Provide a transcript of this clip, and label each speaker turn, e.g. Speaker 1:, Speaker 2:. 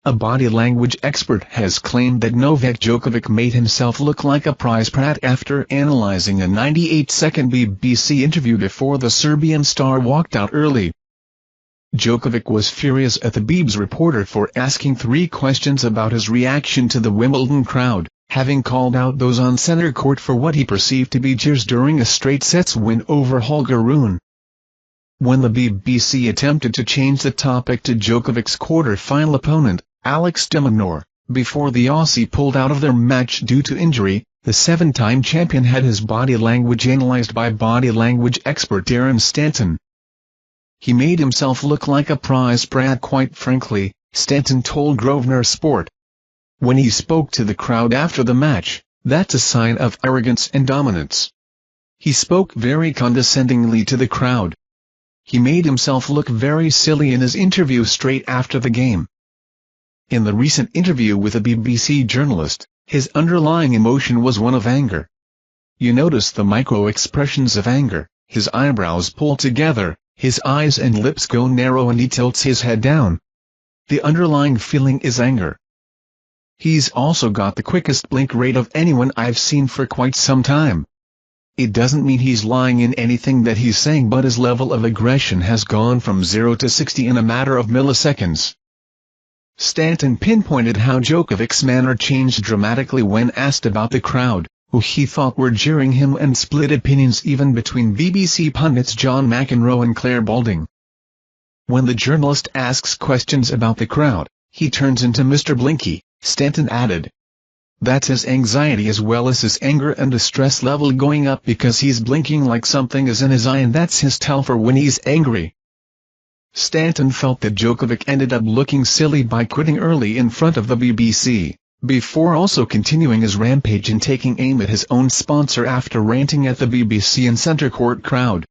Speaker 1: A body language expert has claimed that Novak Djokovic made himself look like a prize prat after analyzing a 98-second BBC interview before the Serbian star walked out early. Djokovic was furious at the BBC's reporter for asking 3 questions about his reaction to the Wimbledon crowd, having called out those on centre court for what he perceived to be jeers during a straight sets win over Holger Rune. When the BBC attempted to change the topic to Djokovic's quarter-final opponent, Alex de Minaur, before the Aussie pulled out of their match due to injury, the 7-time champion had his body language analysed by body language expert Darren Stanton. "He made himself look like a prize prat, quite frankly," Stanton told Grosvenor Sport. When he spoke to the crowd after the match, "That's a sign of arrogance and dominance." He spoke very condescendingly to the crowd. He made himself look very silly in his interview straight after the game. In the recent interview with a BBC journalist, his underlying emotion was one of anger. You notice the micro-expressions of anger: his eyebrows pull together, his eyes and lips go narrow, and he tilts his head down. The underlying feeling is anger. He's also got the quickest blink rate of anyone I've seen for quite some time. It doesn't mean he's lying in anything that he's saying, but his level of aggression has gone from 0 to 60 in a matter of milliseconds. Stanton pinpointed how Djokovic's manner changed dramatically when asked about the crowd, who he thought were jeering him, and split opinions even between BBC pundits John McEnroe and Claire Balding. When the journalist asks questions about the crowd, he turns into Mr. Blinky, Stanton added. That's his anxiety as well as his anger and distress level going up, because he's blinking like something is in his eye, and that's his tell for when he's angry. Stanton felt that Djokovic ended up looking silly by quitting early in front of the BBC, before also continuing his rampage and taking aim at his own sponsor after ranting at the BBC and centre court crowd.